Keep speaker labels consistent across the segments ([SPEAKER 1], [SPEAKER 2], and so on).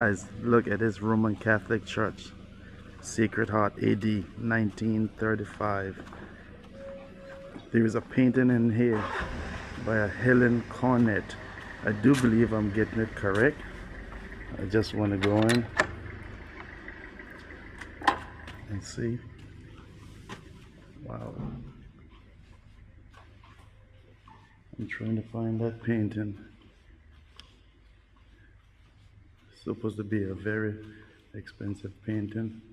[SPEAKER 1] Guys, look at this Roman Catholic Church. Sacred Heart AD 1935. There is a painting in here by a Helen Cornet. I do believe I'm getting it correct. I just want to go in and see. Wow. I'm trying to find that painting. It's supposed to be a very expensive painting.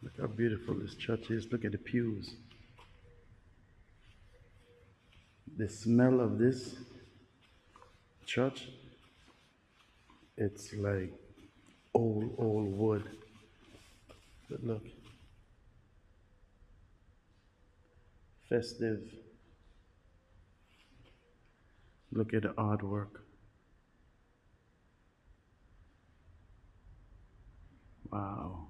[SPEAKER 1] Look how beautiful this church is. Look at the pews. The smell of this church, it's like old wood. But look, festive. Look at the artwork. Wow.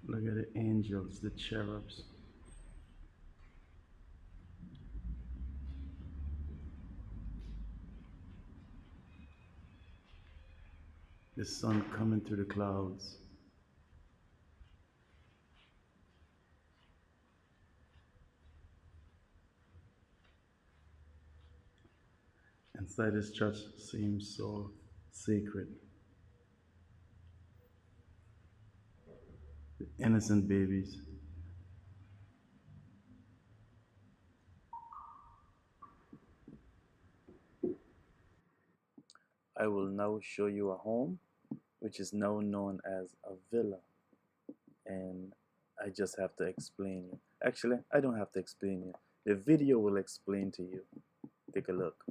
[SPEAKER 1] Look at the angels, the cherubs. The sun coming through the clouds. Inside this church seems so sacred. The innocent babies. I will now show you a home which is now known as a villa, and I just have to explain you. Actually, I don't have to explain you. The video will explain to you. Take a look.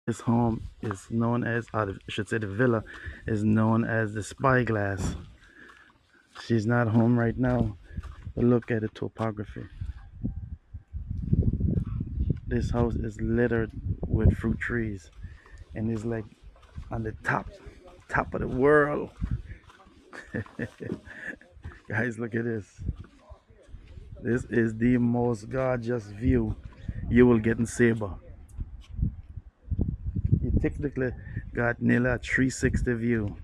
[SPEAKER 1] This home is known as, or I should say the villa is known as the Spyglass. She's not home right now, but look at the topography. This house is littered with fruit trees and is like on the top of the world. Guys, look at this. This is the most gorgeous view you will get in Saba. You technically got nearly a 360 view.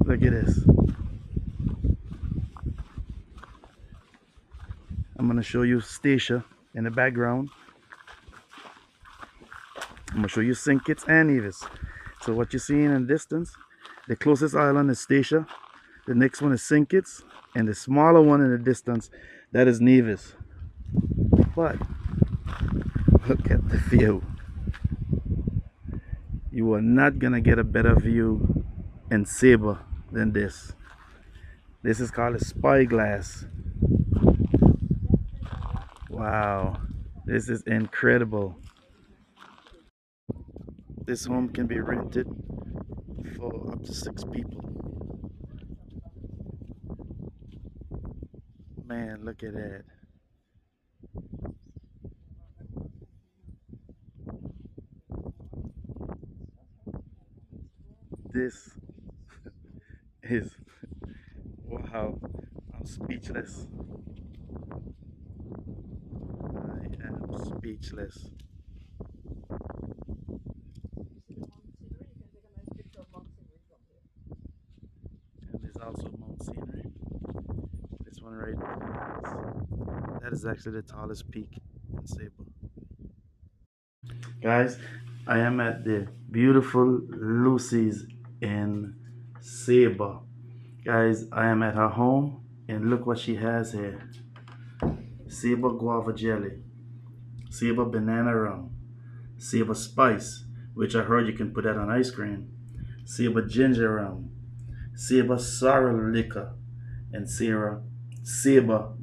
[SPEAKER 1] Look at this. I'm gonna show you Stacia in the background. I'm gonna show you St. Kitts and Nevis. So what you're seeing in the distance, the closest island is Stacia, the next one is St. Kitts, and the smaller one in the distance, that is Nevis. But look at the view. You are not gonna get a better view in Saba than this. This is called a Spyglass. Wow, this is incredible. This home can be rented for up to 6 people. Man, look at that. This is, wow, I'm speechless. I am speechless. And there's also Mount Scenery. This one right there, that is actually the tallest peak in Saba. Guys, I am at the beautiful Lucy's in Saba. Guys, I am at her home and look what she has here. Saba guava jelly, Saba banana rum, Saba spice, which I heard you can put that on ice cream, Saba ginger rum, Saba sorrel liquor, and Saba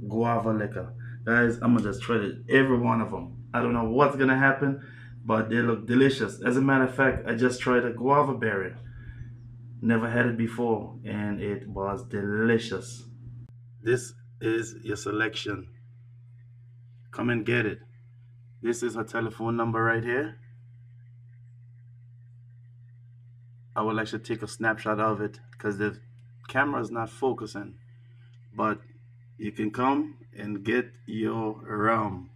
[SPEAKER 1] guava liquor. Guys, I'm gonna just try every one of them. I don't know what's gonna happen, but they look delicious. As a matter of fact, I just tried a guava berry. Never had it before, and it was delicious. This is your selection. Come and get it. This is her telephone number right here. I will actually take a snapshot of it because the camera is not focusing. But you can come and get your rum.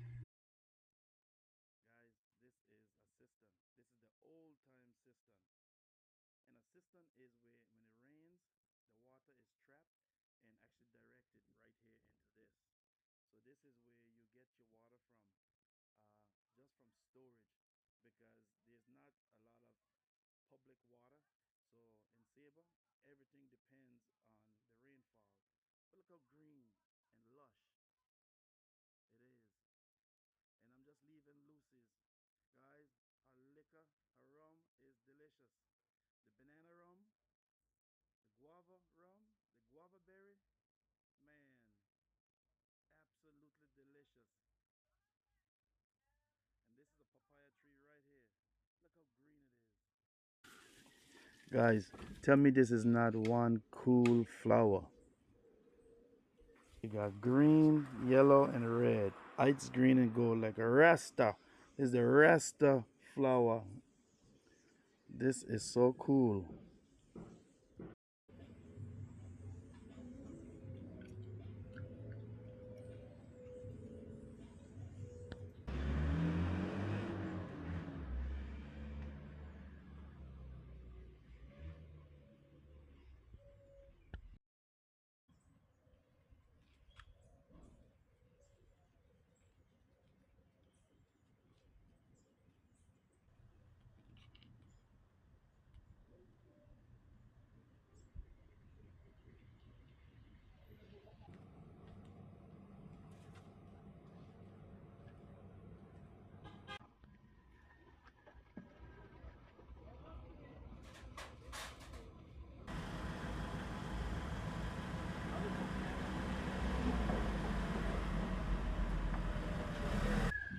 [SPEAKER 1] Guys, this is a system. This is the old time system. And a system is where when it rains, the water is trapped and actually directed right here into this. So this is where you get your water from, just from storage, because there's not a lot of public water. So in Saba, everything depends on the rainfall. But look how green and lush it is. And I'm just leaving Lucy's. Guys, her liquor, her rum is delicious. The banana rum, the guava rum, the guava berry, man, absolutely delicious. And this is a papaya tree right here. Look how green it is. Guys, tell me this is not one cool flower. You got green, yellow, and red. It's green and gold like a rasta. This is the rasta flower. This is so cool.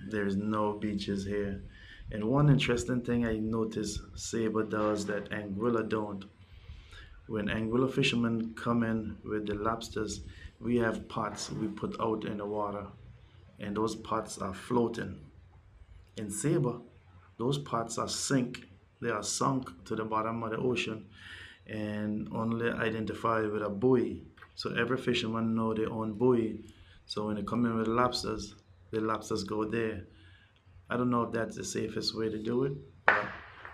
[SPEAKER 1] There's no beaches here. And one interesting thing I noticed Saba does that Anguilla don't. When Anguilla fishermen come in with the lobsters, we have pots we put out in the water, and those pots are floating. In Saba, those pots are sink. They are sunk to the bottom of the ocean and only identified with a buoy. So every fisherman know their own buoy. So when they come in with lobsters, the lobsters go there. I don't know if that's the safest way to do it, but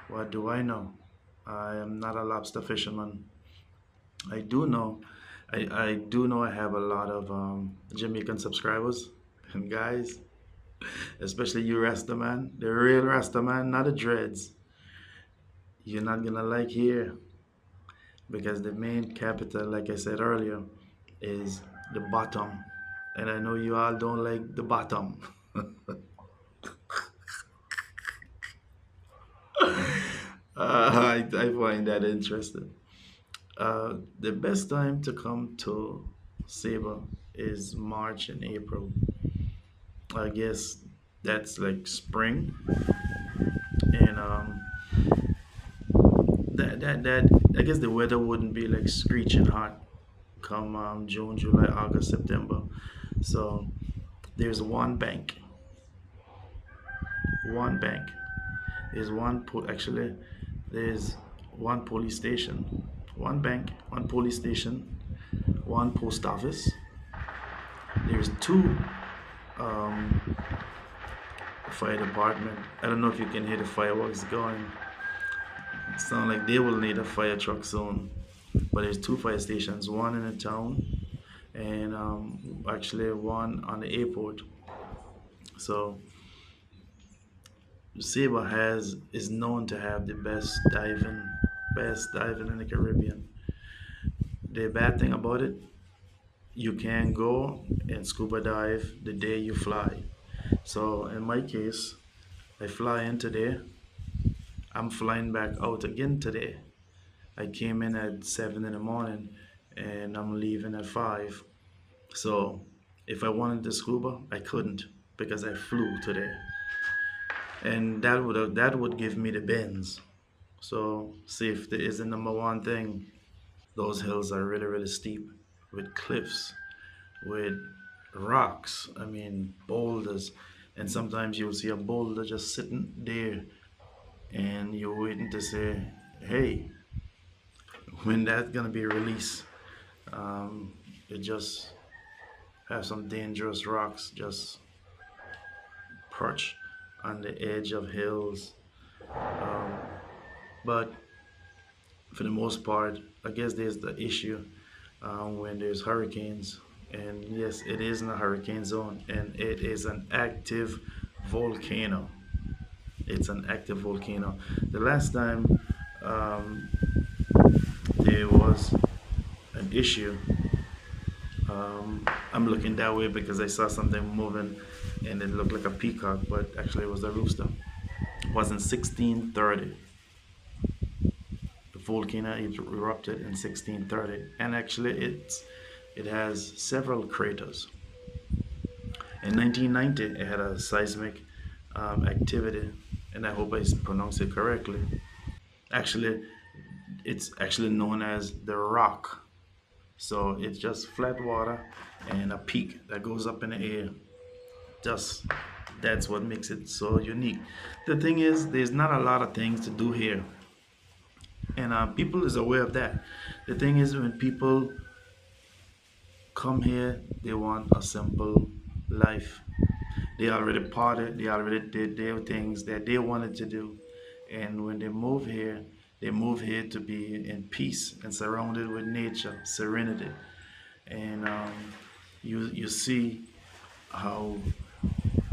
[SPEAKER 1] what do I know? I am not a lobster fisherman. I do know, I do know I have a lot of Jamaican subscribers and guys, especially you Rasta man, the real Rasta man, not the dreads. You're not gonna like here because the main capital, like I said earlier, is the bottom, and I know you all don't like the bottom. I find that interesting. The best time to come to Saba is March and April. I guess that's like spring, and that I guess the weather wouldn't be like screeching hot come June, July, August, September. So there's one bank. There's actually there's one police station, one bank, one police station, one post office. There's two um, fire department. I don't know if you can hear the fireworks going. It sounds like they will need a fire truck soon. But there's two fire stations, one in the town and actually one on the airport. So Saba is known to have the best diving in the Caribbean. The bad thing about it, you can go and scuba dive the day you fly. So in my case, I fly in today. I'm flying back out again today. I came in at 7 in the morning and I'm leaving at 5. So if I wanted to scuba, I couldn't because I flew today, and that would give me the bends. So safety is the number one thing. Those hills are really steep with cliffs, with rocks, I mean boulders, and sometimes you'll see a boulder just sitting there, and you're waiting to say, "Hey, when that's gonna be released?" Um, it just have some dangerous rocks just perched on the edge of hills. Um, but for the most part, I guess there's the issue when there's hurricanes. And yes, it is in a hurricane zone, and it is an active volcano. It's an active volcano. The last time um, there was an issue, I'm looking that way because I saw something moving and it looked like a peacock, but actually it was a rooster. It was in 1630. The volcano erupted in 1630, and actually it has several craters. In 1990, it had a seismic activity, and I hope I pronounced it correctly. Actually, it's actually known as the rock. So it's just flat water and a peak that goes up in the air. Just that's what makes it so unique. The thing is, there's not a lot of things to do here, and people is aware of that. The thing is, when people come here, they want a simple life. They already parted, they already did their things that they wanted to do. And when they move here to be in peace and surrounded with nature, serenity. And you see how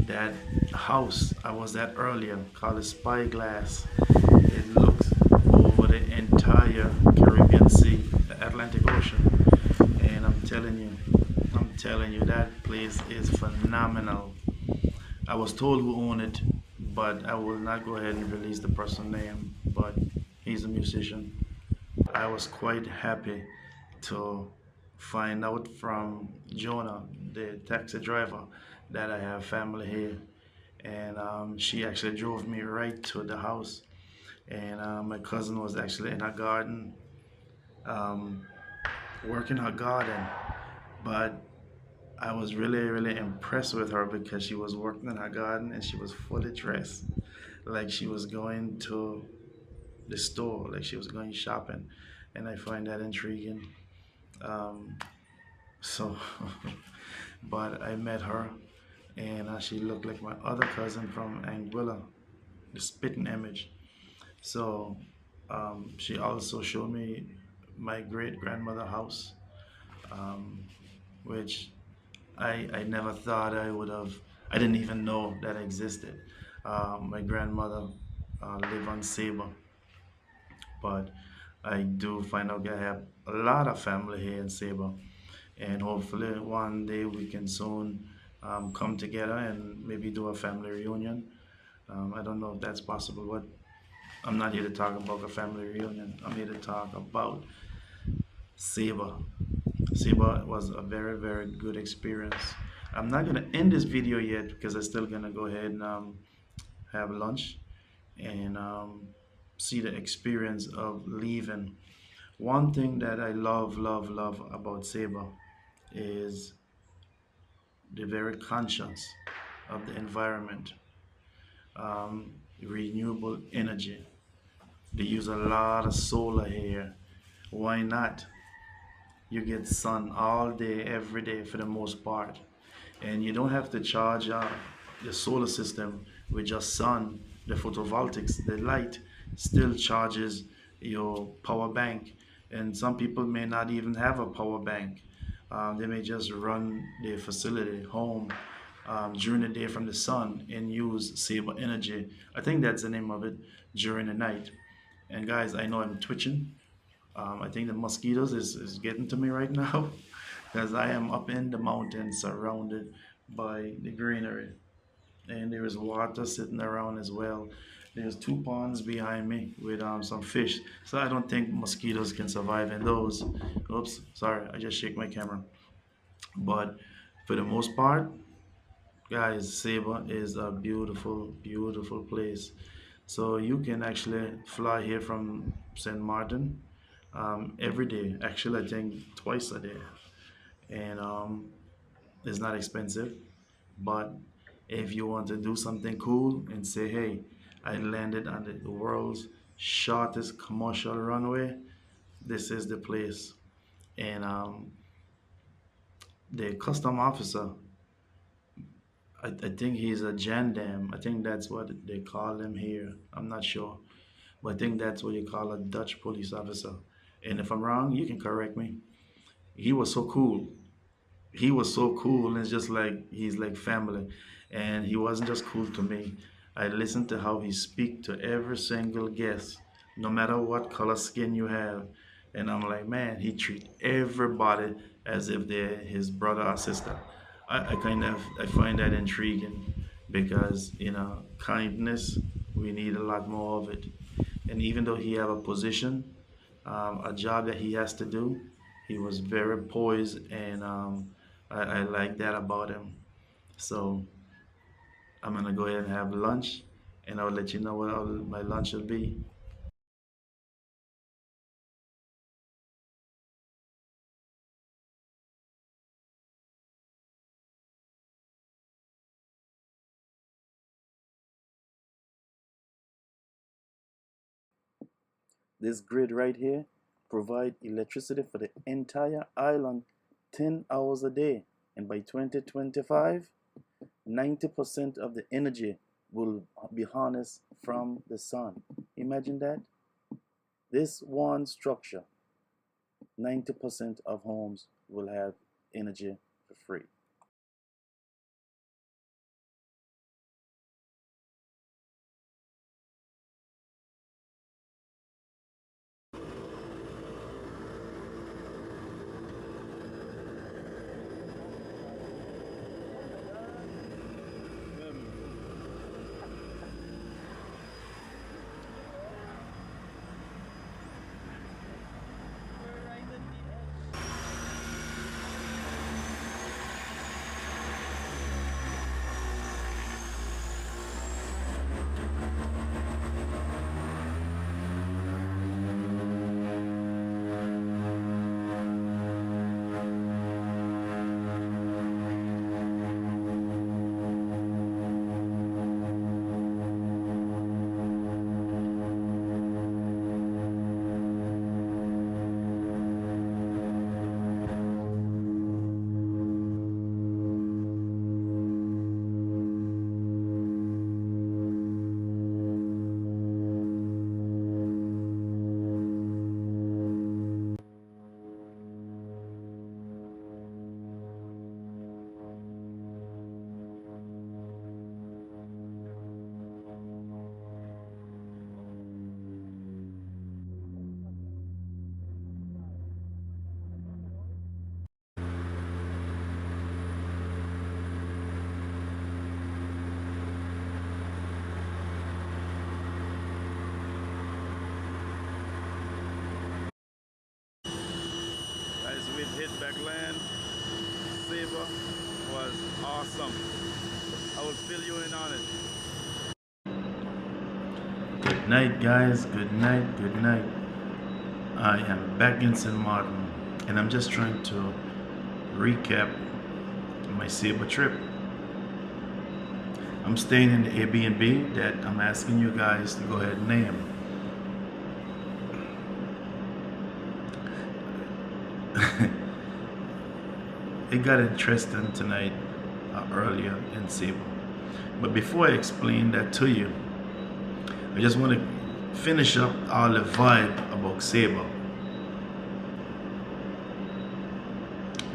[SPEAKER 1] that house I was at earlier, called the Spyglass, it looks over the entire Caribbean Sea, the Atlantic Ocean. And I'm telling you, that place is phenomenal. I was told who owned it, but I will not go ahead and release the person's name. But he's a musician. I was quite happy to find out from Jonah, the taxi driver, that I have family here. And she actually drove me right to the house. And my cousin was actually in her garden, um, working her garden. But I was really, really impressed with her because she was working in her garden and she was fully dressed, like she was going to the store, like she was going shopping. And I find that intriguing. Um, so, but I met her and she looked like my other cousin from Anguilla, the spitting image. So, she also showed me my great grandmother house, um, which I never thought I would have. I didn't even know that existed. My grandmother lived on Saba, but I do find out I have a lot of family here in Saba, and hopefully one day we can soon come together and maybe do a family reunion. I don't know if that's possible, but I'm not here to talk about a family reunion. I'm here to talk about Saba. Saba was a very, very good experience. I'm not gonna end this video yet because I'm still gonna go ahead and have lunch and see the experience of leaving. One thing that I love, love, love about Saba is the very conscience of the environment, renewable energy. They use a lot of solar here. Why not? You get sun all day, every day for the most part. And you don't have to charge the solar system with just sun. The photovoltaics, the light still charges your power bank. And some people may not even have a power bank. They may just run their facility home during the day from the sun and use Saber energy. I think that's the name of it, during the night. And guys, I know I'm twitching. I think the mosquitoes is getting to me right now because I am up in the mountains surrounded by the greenery. And there is water sitting around as well. There's two ponds behind me with some fish. So I don't think mosquitoes can survive in those. Oops, sorry, I just shake my camera. But for the most part, guys, Saba is a beautiful, beautiful place. So you can actually fly here from St. Martin every day. Actually, I think twice a day. And It's not expensive, but if you want to do something cool and say, hey, I landed on the world's shortest commercial runway, this is the place. And the custom officer, I think he's a gendarme. I think that's what they call him here. I'm not sure. But I think that's what you call a Dutch police officer. And if I'm wrong, you can correct me. He was so cool. He was so cool, and it's just like he's like family. And he wasn't just cool to me. I listened to how he speak to every single guest, no matter what color skin you have. And I'm like, man, he treat everybody as if they're his brother or sister. I find that intriguing because kindness, we need a lot more of it. And even though he have a position, a job that he has to do, he was very poised, and I like that about him. So I'm gonna go ahead and have lunch, and I'll let you know what my lunch will be. This grid right here provide electricity for the entire island 10 hours a day. And by 2025, 90% of the energy will be harnessed from the sun. Imagine that. This one structure, 90% of homes will have energy for free. As we hit back land, Saba was awesome. I will fill you in on it. Good night, guys. Good night. Good night. I am back in St. Martin, and I'm just trying to recap my Saba trip. I'm staying in the Airbnb that I'm asking you guys to go ahead and name. It got interesting tonight, earlier in Saba. But before I explain that to you, I just want to finish up all the vibe about Saba.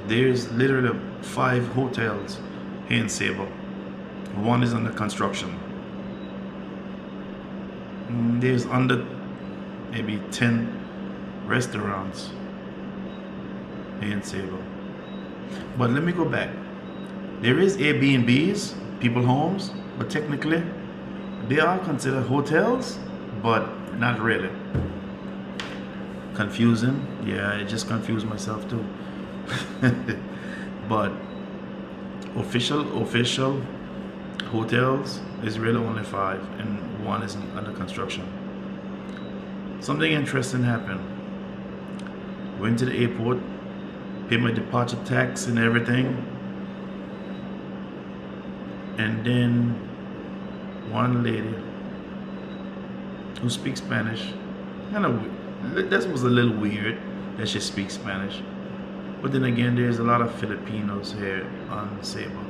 [SPEAKER 1] There's literally 5 hotels here in Saba. One is under construction. There's under maybe 10 restaurants here in Saba. But let me go back. There is Airbnbs, people homes, but technically they are considered hotels, but not really. Confusing. Yeah, I just confused myself too. But official hotels is really only 5, and one is under construction. Something interesting happened. Went to the airport, paid my departure tax and everything, And then one lady who speaks Spanish, that was a little weird that she speaks Spanish. But then again, there's a lot of Filipinos here on Saba.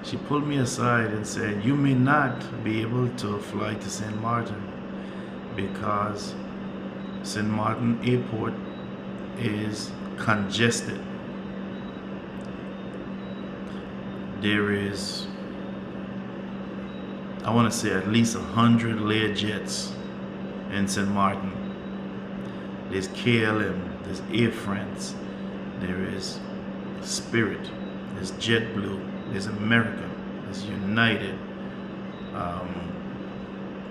[SPEAKER 1] She pulled me aside and said, "You may not be able to fly to St. Martin because St. Martin Airport is congested. There is, I want to say, at least 100 Learjets in St. Martin. There's KLM, there's Air France, there is Spirit, there's JetBlue, there's American, there's United,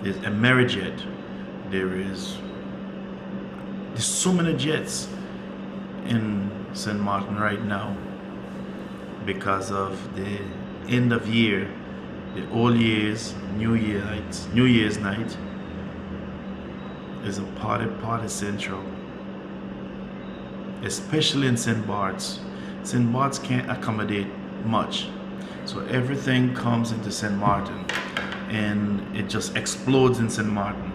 [SPEAKER 1] there's Amerijet, there's so many jets in St. Martin right now because of the end of year, the old years, New Year's night is a party central, especially in St. Bart's. St. Bart's can't accommodate much, so everything comes into St. Martin and it just explodes in St. Martin.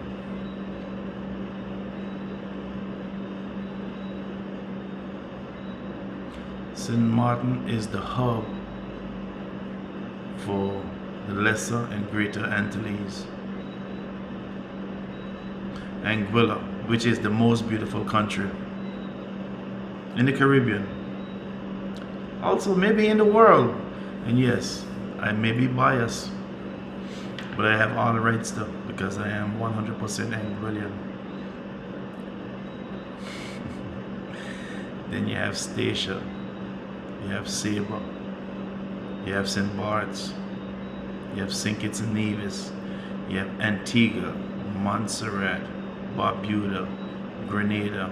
[SPEAKER 1] St. Martin is the hub for the Lesser and Greater Antilles. Anguilla, which is the most beautiful country in the Caribbean, also maybe in the world. And yes, I may be biased, but I have all the rights to, because I am 100% Anguillian. Then you have Statia, you have Saba, you have St. Bart's, you have St. Kitts and Nevis, you have Antigua, Montserrat, Barbuda, Grenada,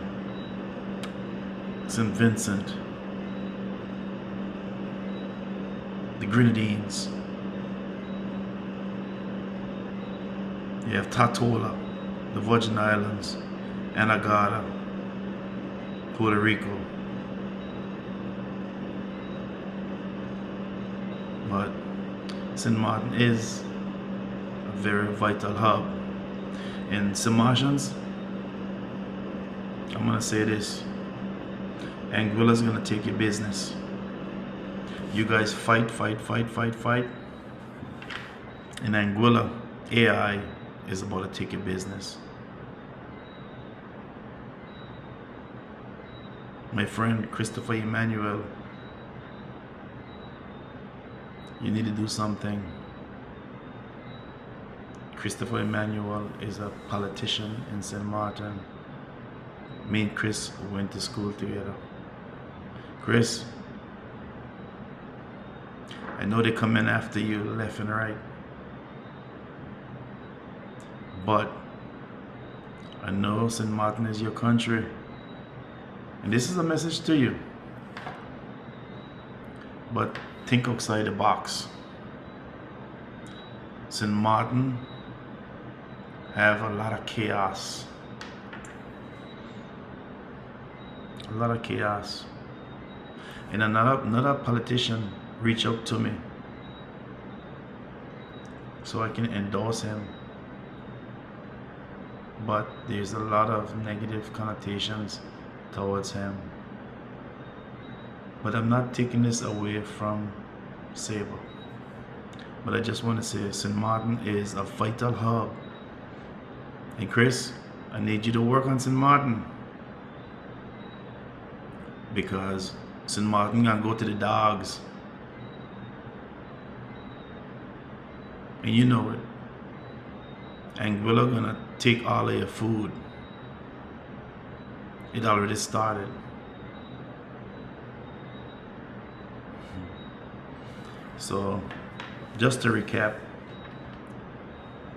[SPEAKER 1] St. Vincent, the Grenadines. You have Tortola, the Virgin Islands, Anegada, Puerto Rico. But St. Martin is a very vital hub. And St. Martians, I'm gonna say this: Anguilla's gonna take your business. You guys fight. And Anguilla AI is about to take your business. My friend Christopher Emmanuel, you need to do something. Christopher Emmanuel is a politician in St. Martin. Me and Chris went to school together. Chris, I know they come in after you left and right, but I know St. Martin is your country, and this is a message to you. But think outside the box. St. Martin have a lot of chaos. A lot of chaos. And another politician reached out to me so I can endorse him. But there's a lot of negative connotations towards him. But I'm not taking this away from Saba. But I just want to say St. Martin is a vital hub. And Chris, I need you to work on St. Martin, because St. Martin gonna go to the dogs. And you know it. Anguilla gonna take all of your food. It already started. So, just to recap,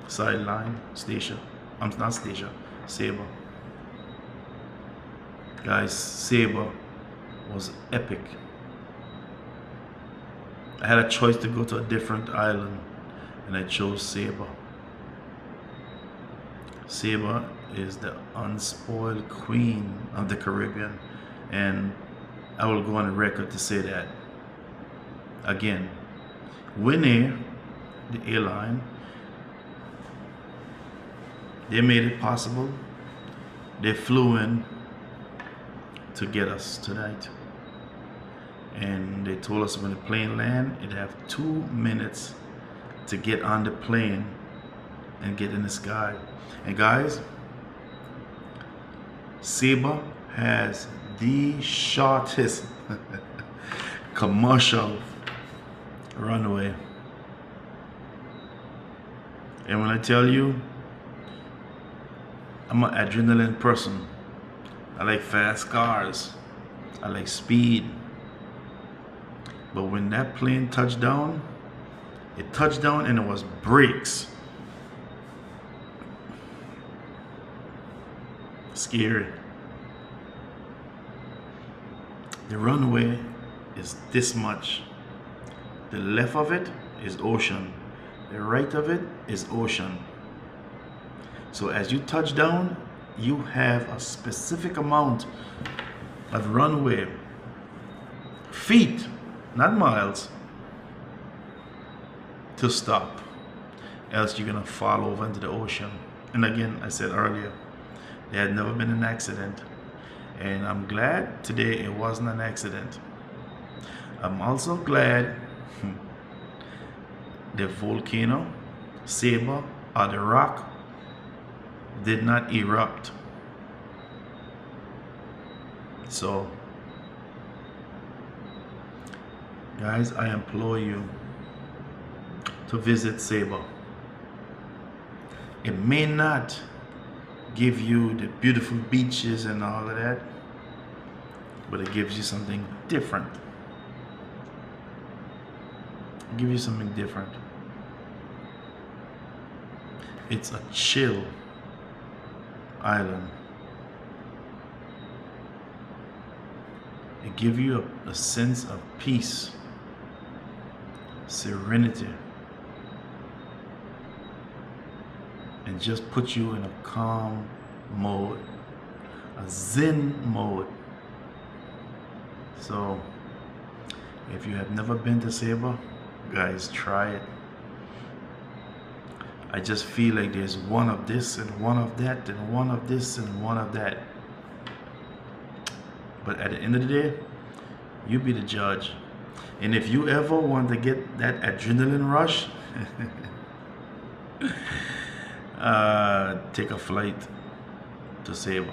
[SPEAKER 1] sideline, Statia. I'm not Statia, Saba. Guys, Saba was epic. I had a choice to go to a different island, and I chose Saba. Saba is the unspoiled queen of the Caribbean, and I will go on the record to say that again. Winnie, the airline, they made it possible. They flew in to get us tonight. And they told us when the plane land, it'd have 2 minutes to get on the plane and get in the sky. And guys, Saba has the shortest commercial runway. And when I tell you, I'm an adrenaline person. I like fast cars. I like speed. But when that plane touched down, it touched down and it was brakes. Scary. The runway is this much. The left of it is ocean. The right of it is ocean. So as you touch down, you have a specific amount of runway, feet, not miles, to stop. Else you're gonna fall over into the ocean. And again, I said earlier, there had never been an accident. And I'm glad today it wasn't an accident. I'm also glad the volcano, Saba, or the rock did not erupt. So, guys, I implore you to visit Saba. It may not give you the beautiful beaches and all of that, but it gives you something different. Give you something different. It's a chill island. It gives you a sense of peace, serenity, and just put you in a calm mode, a zen mode. So if you have never been to Saba, guys, try it. I just feel like there's one of this and one of that and one of this and one of that. But at the end of the day, you be the judge. And if you ever want to get that adrenaline rush, take a flight to Saba.